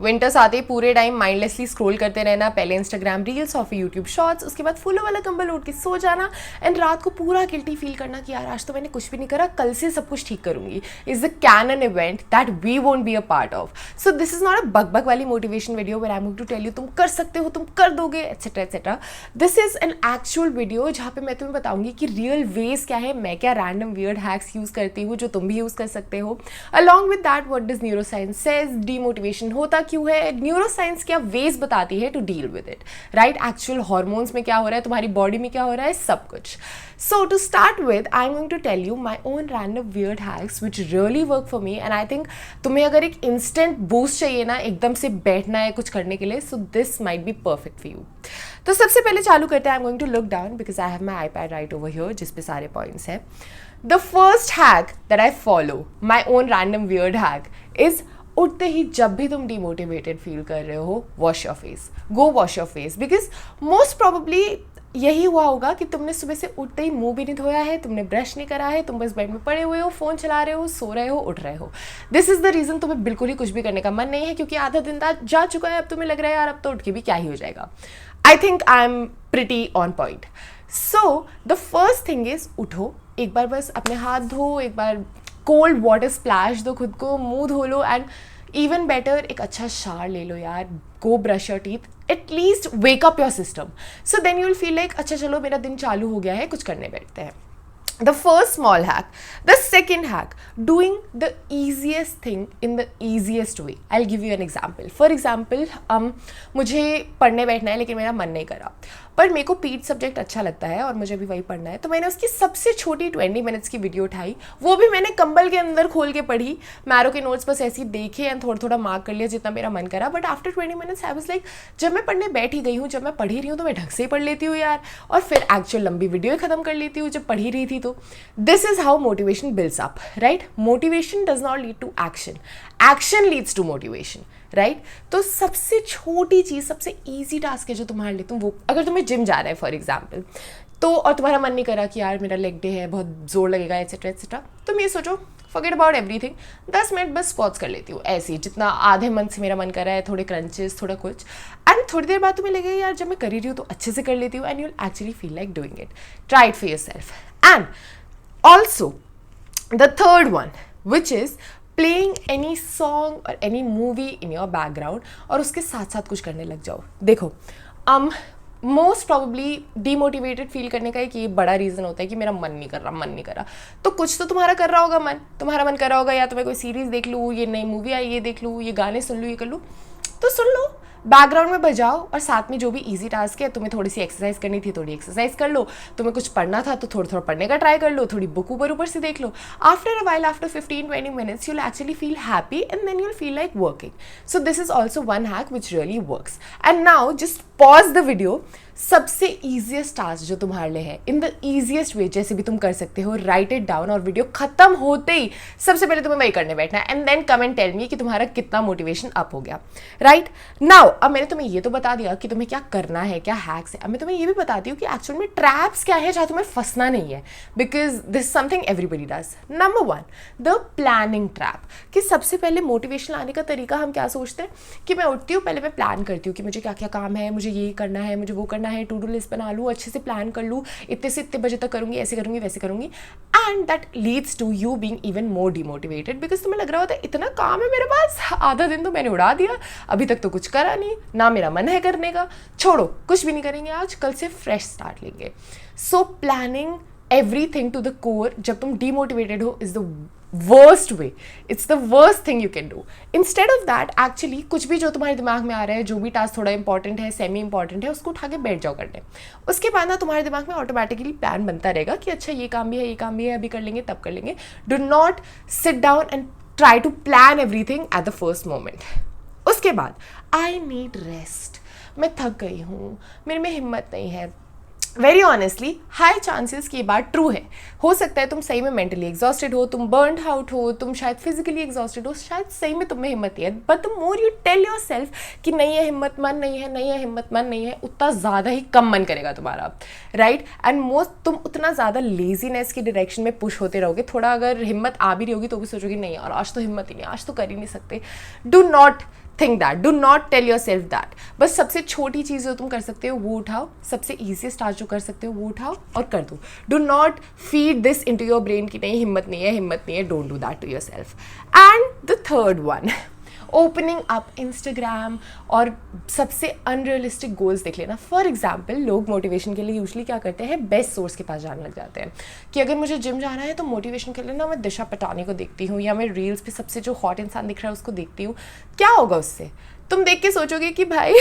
Winters आते ही पूरे time mindlessly scroll करते रहना, पहले इंस्टाग्राम रील्स और फिर यूट्यूब शॉर्ट्स, उसके बाद फुलों वाला कंबल ओढ़ के सो जाना एंड रात को पूरा गिल्टी फील करना कि यार आज तो मैंने कुछ भी नहीं करा, कल से सब कुछ ठीक करूंगी। Is the canon event that we won't be a part of. So this is not a बक वाली motivation video where I am going to tell you तुम कर सकते हो, तुम कर दोगे, etcetera etcetera. This is an actual video जहाँ पे मैं तुम्हें बताऊंगी कि रियल वेज क्या है, मैं क्या रैंडम वियर्ड हैक्स यूज करती हूँ जो तुम भी यूज कर सकते हो। Along with that what does neuroscience says, demotivation होता क्यों है, न्यूरोसाइंस क्या वेज बताती है to deal with it, right. Actual hormones में क्या हो रहा है, तुम्हारी बॉडी में क्या हो रहा है, सब कुछ। So to start with I am going to tell you my own random weird hacks which really work for me and I think तुम्हें अगर एक इंस्टेंट बूस्ट चाहिए ना, एकदम से बैठना है कुछ करने के लिए, so this might be perfect for you. तो सबसे पहले चालू करते हैं। I am going to look down because I have my iPad right over here जिस पे सारे पॉइंट्स हैं। The first hack that I follow, my own random weird hack, is उठते ही जब भी तुम डिमोटिवेटेड फील कर रहे हो, wash your face, go wash your face. Because most probably यही हुआ होगा कि तुमने सुबह से उठते ही मुंह भी नहीं धोया है, तुमने ब्रश नहीं करा है, तुम बस बेड में पड़े हुए हो, फोन चला रहे हो, सो रहे हो, उठ रहे हो। दिस इज द रीजन तुम्हें बिल्कुल ही कुछ भी करने का मन नहीं है, क्योंकि आधा दिन जा चुका है। अब तुम्हें लग रहा है यार अब तो उठ के भी क्या ही हो जाएगा। I think I am pretty on point. So the first thing is उठो, एक बार बस अपने हाथ धो, एक बार कोल्ड वाटर स्प्लैश दो खुद को, मुंह धो लो एंड इवन बेटर एक अच्छा शावर ले लो यार, go brush your teeth, at least wake up your system. So then you will feel like अच्छा चलो मेरा दिन चालू हो गया है, कुछ करने बैठते हैं। The first small hack. The second hack, doing the easiest thing in the easiest way. I'll give you an example. For example, मुझे पढ़ने बैठना है लेकिन मेरा मन नहीं करा, पर मेरे को पीट सब्जेक्ट अच्छा लगता है और मुझे भी वही पढ़ना है, तो मैंने उसकी सबसे छोटी 20 मिनट्स की वीडियो उठाई, वो भी मैंने कंबल के अंदर खोल के पढ़ी, मैरो के नोट्स बस ऐसे ही देखे एंड थोड़ा थोड़ा मार्क कर लिया जितना मेरा मन करा। But after 20 minutes I was like जब मैं पढ़ने बैठ ही गई हूँ, जब मैं पढ़ ही रही हूँ तो मैं ढंग से ही पढ़ लेती हूँ यार, और फिर एक्चुअल लंबी वीडियो ही खत्म कर लेती हूँ जब पढ़ ही रही थी। तो this is how motivation builds up, right. Motivation does not lead to action, action leads to motivation, right. तो सबसे छोटी चीज़, सबसे ईजी टास्क है जो तुम्हारे लिए, तुम वो अगर तुम्हें जिम जा रहा है फॉर एग्जाम्पल, तो और तुम्हारा मन नहीं करा कि यार मेरा लेग डे है, बहुत जोर लगेगा एटसेट्रा एटसेट्रा, तुम ये सोचो फॉरगेट अबाउट एवरीथिंग, 10 मिनट बस स्क्वाट्स कर लेती हूँ ऐसे ही, जितना आधे मन से मेरा मन कर रहा है, थोड़े क्रंचेस, थोड़ा कुछ, एंड थोड़ी देर बाद तुम्हें लगेगा यार जब मैं कर ही रही हूँ तो अच्छे से कर लेती हूँ, and you will actually feel like doing it. Try it for yourself. And also the third one which is playing any song और any movie in your background, और उसके साथ साथ कुछ करने लग जाओ। देखो मोस्ट प्रॉबेबली डीमोटिवेटेड फील करने का एक ये बड़ा रीज़न होता है कि मेरा मन नहीं कर रहा, मन नहीं कर रहा, तो कुछ तो तुम्हारा कर रहा होगा मन, तुम्हारा मन कर रहा होगा या तो मैं कोई सीरीज़ देख लूँ, ये नई मूवी आई ये देख लूँ, ये गाने सुन लूँ, ये कर लूँ, तो सुन लो, बैकग्राउंड में बजाओ, और साथ में जो भी इजी टास्क है, तुम्हें थोड़ी सी एक्सरसाइज करनी थी थोड़ी एक्सरसाइज कर लो, तुम्हें कुछ पढ़ना था तो थोड़ा थोड़ा पढ़ने का ट्राई कर लो, थोड़ी बुक ऊपर से देख लो। After a while, after 15-20 minutes, you'll actually feel happy and then you'll feel like working. So this is also one hack which really works. And now just pause the video. सबसे easiest task जो तुम्हारे लिए है, in the easiest way जैसे भी तुम कर सकते हो, राइट इट डाउन, और वीडियो खत्म होते ही सबसे पहले तुम्हें वही करने बैठना है, and then come and tell me कि तुम्हारा कितना मोटिवेशन अप हो गया, राइट। नाउ अब मैंने तुम्हें ये तो बता दिया कि तुम्हें क्या करना है, क्या हैक्स है, अब मैं तुम्हें ये भी बताती हूँ कि एक्चुअल में ट्रैप्स क्या है जहाँ तुम्हें फंसना नहीं है, because this something everybody does. Number 1, the planning trap, कि सबसे पहले मोटिवेशन लाने का तरीका हम क्या सोचते हैं कि मैं उठती हूँ, पहले मैं प्लान करती हूँ कि मुझे क्या क्या काम है, मुझे ये करना है, मुझे वो करना है, टू डू लिस्ट बना लूँ, अच्छे से प्लान कर लूँ, इतने से इतने बजे तक करूँगी, ऐसे करूँगी, वैसे करूँगी, and that leads to you being even more demotivated, because तुम्हें लग रहा होता है इतना काम है मेरे पास, आधा दिन तो मैंने उड़ा दिया, अभी तक तो कुछ करा नहीं, ना मेरा मन है करने का, छोड़ो कुछ भी नहीं करेंगे आज, कल से फ्रेश स्टार्ट लेंगे। So planning everything to the core जब तुम डिमोटिवेटेड हो is the worst way, it's the worst thing you can do. Instead of that actually कुछ भी जो तुम्हारे दिमाग में आ रहा है, जो भी टास्क थोड़ा इंपॉर्टेंट है, सेमी इंपॉर्टेंट है, उसको उठा के बैठ जाओ करने। उसके बाद ना तुम्हारे दिमाग में ऑटोमेटिकली प्लान बनता रहेगा कि अच्छा ये काम भी है, ये काम भी है, अभी कर लेंगे, तब कर लेंगे। Do not sit down and try to plan everything at the first moment. उसके बाद आई नीड रेस्ट, मैं थक गई हूँ, मेरे में हिम्मत नहीं है, वेरी ऑनेस्टली हाई चांसेस कि ये बात ट्रू है। हो सकता है तुम सही में मेंटली एग्जॉस्टेड हो, तुम बर्नड आउट हो, तुम शायद फिजिकली एग्जॉस्टेड हो, शायद सही में तुम में हिम्मत नहीं है, but the more you tell yourself कि नहीं है हिम्मत, मन नहीं है, नहीं है हिम्मत, मन नहीं है, उतना ज़्यादा ही कम मन करेगा तुम्हारा, राइट। एंड मोस्ट तुम उतना ज़्यादा लेजीनेस की डायरेक्शन में पुश होते रहोगे। थोड़ा अगर हिम्मत आ भी रही होगी तो भी सोचोगे नहीं यार आज तो हिम्मत ही नहीं, आज तो कर ही नहीं सकते। Do not think that, do not tell yourself that. बस सबसे छोटी चीज़ जो तुम कर सकते हो वो उठाओ, सबसे ईजीएस्ट टास्क जो कर सकते हो वो उठाओ और कर दो। Do not feed this into your brain कि नहीं हिम्मत नहीं है, हिम्मत नहीं है, don't do that to yourself. And the third one, opening up Instagram और सबसे अनरियलिस्टिक गोल्स देख लेना। फॉर एग्जाम्पल, लोग मोटिवेशन के लिए यूजली क्या करते हैं, बेस्ट सोर्स के पास जाने लग जाते हैं कि अगर मुझे जिम जाना है तो मोटिवेशन के लिए ना मैं दिशा पटानी को देखती हूँ या मैं रील्स पे सबसे जो हॉट इंसान दिख रहा है उसको देखती हूँ। क्या होगा उससे? तुम देख के सोचोगे कि भाई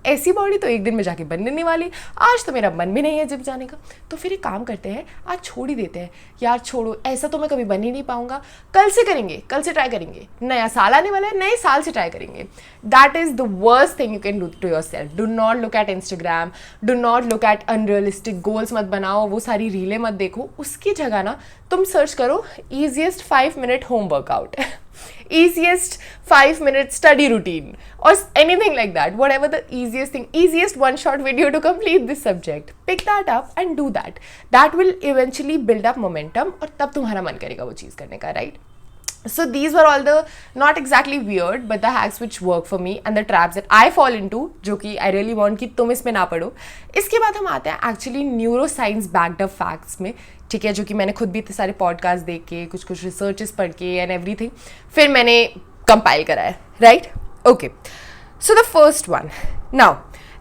ऐसी बॉडी तो एक दिन में जाके बनने नहीं वाली, आज तो मेरा मन भी नहीं है जिम जाने का। तो फिर एक काम करते हैं, आज छोड़ ही देते हैं, यार छोड़ो, ऐसा तो मैं कभी बन ही नहीं पाऊंगा, कल से करेंगे, कल से ट्राई करेंगे, नया साल आने वाला है, नए साल से ट्राई करेंगे। That is the worst thing you can do to yourself. Do not look at Instagram, do not look at unrealistic goals, मत बनाओ, वो सारी रीलें मत देखो। उसकी जगह ना तुम सर्च करो easiest 5 minute home workout, easiest 5 minute study routine or anything like that, whatever the easiest thing, easiest one shot video to complete this subject, pick that up and do that. That will eventually build up momentum और तब तुम्हारा मन करेगा वो चीज़ करने का, right? So these were all the not exactly weird but the hacks which work for me and the traps that I fall into, जो कि I really want कि तुम इसमें ना पढ़ो। इसके बाद हम आते हैं actually neuroscience backed up facts में, ठीक है, जो कि मैंने खुद भी इतने सारे पॉडकास्ट देख के, कुछ कुछ रिसर्चेस पढ़ के एंड एवरीथिंग फिर मैंने कंपाइल करा है, right? Okay, so the first one, now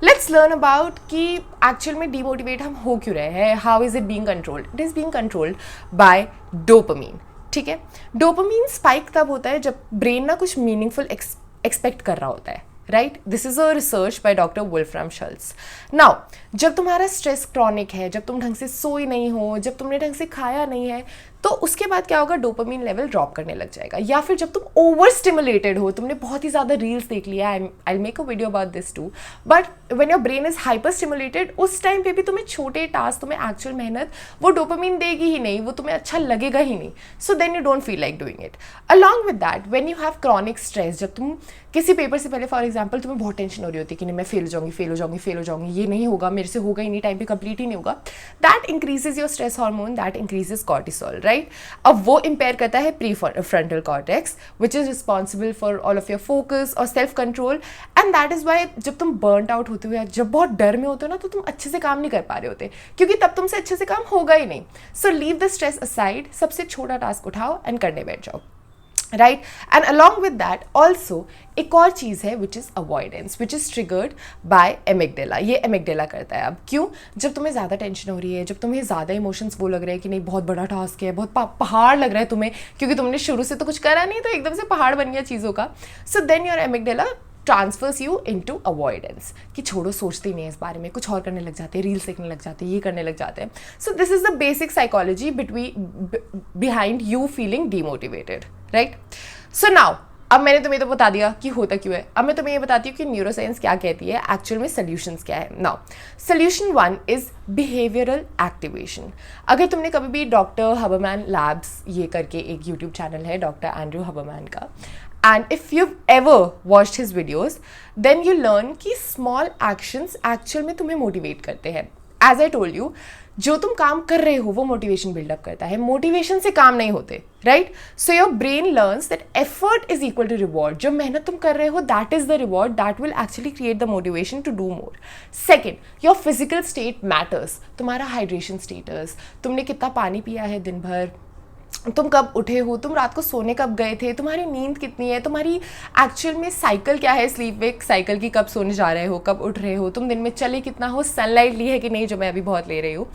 let's learn about कि एक्चुअल में डीमोटिवेट हम हो क्यों रहे हैं, how is it being controlled. It is being controlled by dopamine, ठीक है। डोपामीन स्पाइक तब होता है जब ब्रेन ना कुछ मीनिंगफुल एक्सपेक्ट कर रहा होता है, right? This is a research by doctor Wolfram Schultz. Now जब तुम्हारा स्ट्रेस क्रॉनिक है, जब तुम ढंग से सोई नहीं हो, जब तुमने ढंग से खाया नहीं है, तो उसके बाद क्या होगा, डोपामीन लेवल ड्रॉप करने लग जाएगा। या फिर जब तुम ओवर स्टिमुलेटेड हो, तुमने बहुत ही ज़्यादा रील्स देख लिया, I make a video about this too, but when your brain is hyper stimulated, उस टाइम पे भी तुम्हें छोटे टास्क, तुम्हें एक्चुअल मेहनत वो डोपामीन देगी ही नहीं, वो तुम्हें अच्छा लगेगा ही नहीं। So then you don't feel like doing it. Along with that, when you have chronic stress, जब तुम किसी पेपर से पहले फॉर एग्जाम्पल तुम्हें बहुत टेंशन हो रही होती है कि नहीं मैं फेल हो जाऊंगी, फेल हो जाऊंगी, फेल हो जाऊंगी, ये नहीं होगा, मेरे से होगा ही नहीं, टाइम पे कंप्लीट ही नहीं होगा, that increases your stress hormone, that increases cortisol, right? अब वो इम्पेयर करता है prefrontal cortex which is responsible for all of your focus और self control. And that is why जब तुम बर्नड आउट होते हो या जब बहुत डर में होते हो ना, तो तुम अच्छे से काम नहीं कर पा रहे होते, क्योंकि तब तुमसे अच्छे से काम होगा ही नहीं। So leave the stress aside, सबसे छोटा टास्क उठाओ एंड करने बैठ जाओ, right? And along with that also एक और चीज़ है which is avoidance, which is triggered by amygdala. ये एमिगडेला करता है। अब क्यों? जब तुम्हें ज़्यादा टेंशन हो रही है, जब तुम्हें ज़्यादा इमोशंस वो लग रहे हैं कि नहीं बहुत बड़ा टास्क है, बहुत पहाड़ लग रहा है तुम्हें, क्योंकि तुमने शुरू से तो कुछ करा नहीं, तो एकदम से पहाड़ बन गया चीज़ों का। So then your amygdala transfers you into avoidance, कि छोड़ो, सोचते ही नहीं है इस बारे में, कुछ और करने लग जाते हैं, रील्स देखने लग जाते हैं, ये करने लग जाते हैं। सो this is the basic psychology behind you feeling demotivated, right? So now अब मैंने तुम्हें तो बता दिया कि होता क्यों है, अब मैं तुम्हें ये बताती हूँ कि न्यूरोसाइंस क्या कहती है, एक्चुअल में सोल्यूशंस क्या है। Now solution 1 is behavioural activation. अगर तुमने कभी भी डॉक्टर हबरमैन लैब्स ये करके एक यूट्यूब चैनल है डॉक्टर एंड्रू हबरमैन का, and if you've ever watched his videos, then you learn कि small actions actual में तुम्हें motivate करते हैं। As I told you, जो तुम काम कर रहे हो वो मोटिवेशन बिल्डअप करता है, मोटिवेशन से काम नहीं होते, right? So your brain learns that effort is equal to reward. जो मेहनत तुम कर रहे हो that is the reward, that will actually create the motivation to do more. Second, your physical state matters. तुम्हारा हाइड्रेशन स्टेटस, तुमने कितना पानी पिया है दिन भर, तुम कब उठे हो, तुम रात को सोने कब गए थे, तुम्हारी नींद कितनी है, तुम्हारी एक्चुअल में साइकिल क्या है, स्लीप वेक साइकिल की, कब सोने जा रहे हो, कब उठ रहे हो, तुम दिन में चले कितना हो, सनलाइट ली है कि नहीं, जो मैं अभी बहुत ले रही हूँ।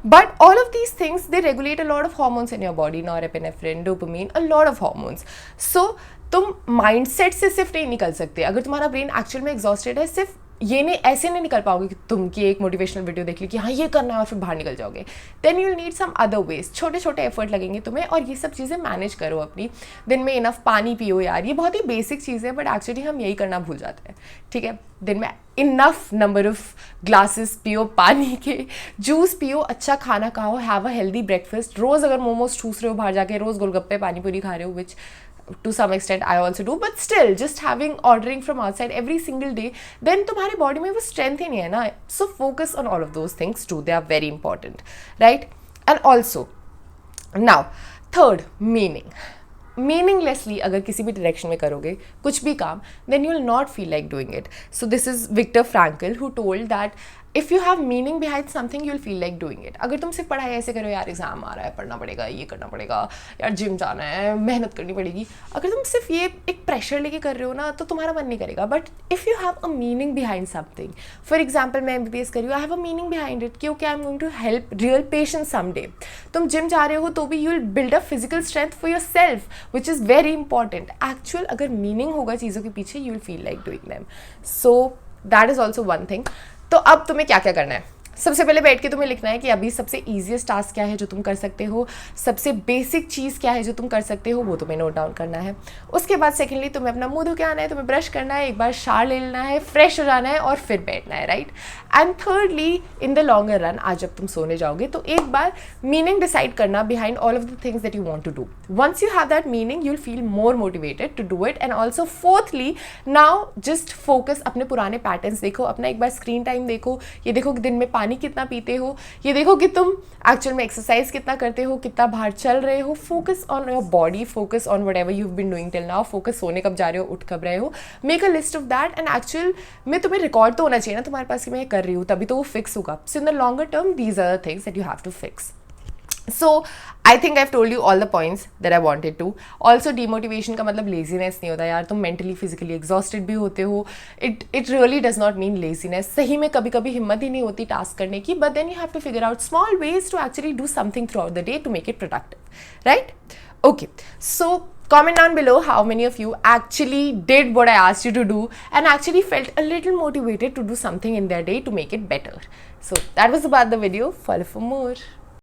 But all of these things they regulate a lot of hormones in your body, norepinephrine, dopamine, a lot of hormones. So तुम माइंडसेट से सिर्फ नहीं निकल सकते। अगर तुम्हारा ब्रेन एक्चुअल में एग्जॉस्टेड है, सिर्फ ये नहीं, ऐसे नहीं निकल पाओगे कि तुम की एक मोटिवेशनल वीडियो देख ली कि हाँ ये करना है और फिर बाहर निकल जाओगे। Then you will need some other ways, छोटे छोटे एफर्ट लगेंगे तुम्हें, और ये सब चीज़ें मैनेज करो अपनी। दिन में इनफ पानी पियो यार, ये बहुत ही बेसिक चीज़ है बट एक्चुअली हम यही करना भूल जाते हैं, ठीक है? दिन में इनफ नंबर ऑफ ग्लासेस पियो पानी के, जूस पियो, अच्छा खाना खाओ, हैव अ हेल्दी ब्रेकफास्ट। रोज़ अगर मोमोज ठूस रहे हो बाहर जाके, रोज़ गोलगप्पे पानी पूरी खा रहे हो, विच to some extent I also do, but still just ordering from outside every single day, then तुम्हारी बॉडी में वो स्ट्रेंथ ही नहीं है ना। So focus on all of those things too, they are very important, right? And also now third, meaning. मीनिंगलेसली अगर किसी भी direction में करोगे कुछ भी काम, then you will not feel like doing it. So this is Viktor Frankl who told that if you have meaning behind something you will feel like doing it. अगर तुम सिर्फ पढ़ाई ऐसे करो, यार एग्जाम आ रहा है, पढ़ना पड़ेगा, ये करना पड़ेगा, यार जिम जाना है, मेहनत करनी पड़ेगी, अगर तुम सिर्फ ये एक प्रेशर लेके कर रहे हो ना, तो तुम्हारा मन नहीं करेगा. But if you have a meaning behind something, for example मैं MBBS कर रही हूँ, I have a meaning behind it, क्योंकि I am going to help real patient someday. तुम जिम जा रहे हो तो भी you will build up physical strength for yourself, which is very important. Actual अगर मीनिंग होगा चीज़ों के पीछे, you will feel like doing them. So that is also one thing. तो अब तुम्हें क्या क्या करना है? सबसे पहले बैठ के तुम्हें लिखना है कि अभी सबसे ईजीएस्ट टास्क क्या है जो तुम कर सकते हो, सबसे बेसिक चीज़ क्या है जो तुम कर सकते हो, वो तुम्हें नोट डाउन करना है. उसके बाद सेकेंडली तुम्हें अपना मुंह धो के आना है, तुम्हें ब्रश करना है, एक बार शावर ले लेना है, फ्रेश हो जाना है और फिर बैठना है, right. And thirdly in the longer run, आज जब तुम सोने जाओगे तो एक बार मीनिंग डिसाइड करना behind all of the things that you want to do. Once you have that meaning you will feel more motivated to do it. And also fourthly now just focus, अपने पुराने patterns देखो, अपना एक बार screen time देखो, ये देखो कि दिन में पानी कितना पीते हो, ये देखो कि तुम एक्चुअल में एक्सरसाइज कितना करते हो, कितना बाहर चल रहे हो. Focus on your body, focus on whatever you have been doing till now. Focus सोने कब जा रहे हो, उठ कब रहे हो. Make a list of that. And actual में तुम्हें रिकॉर्ड तो होना चाहिए ना तुम्हारे पास कि मैं कर रही हूँ, तभी तो वो फिक्स होगा. So in the longer term these are the things that you have to fix. So I think I've told you all the points that I wanted to. Also demotivation का मतलब laziness नहीं होता यार, तुम mentally physically exhausted भी होते हो. It really does not mean laziness. सही में कभी कभी हिम्मत ही नहीं होती टास्क करने की, but then you have to figure out small ways to actually do something throughout the day to make it productive, right? Okay, so comment down below how many of you actually did what I asked you to do and actually felt a little motivated to do something in their day to make it better. So that was about the video. Follow for more.